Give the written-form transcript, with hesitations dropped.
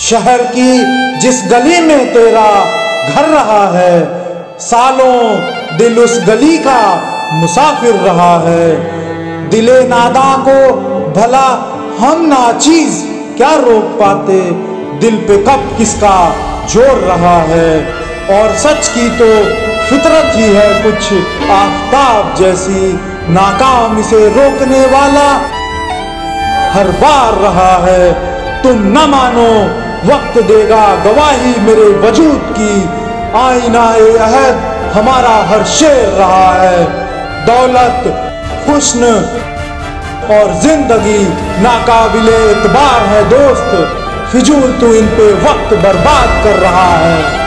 शहर की जिस गली में तेरा घर रहा है, सालों दिल उस गली का मुसाफिर रहा है। दिले नादा को भला हम नाचीज क्या रोक पाते, दिल पे कब किसका जोर रहा है। और सच की तो फितरत ही है कुछ आफताब जैसी, नाकाम इसे रोकने वाला हर बार रहा है। तुम न मानो वक्त देगा गवाही मेरे वजूद की, आईना ए अहद हमारा हर शेर रहा है। दौलत, हुस्न और जिंदगी नाकाबिले एतबार है दोस्त, फिजूल तू इन पे वक्त बर्बाद कर रहा है।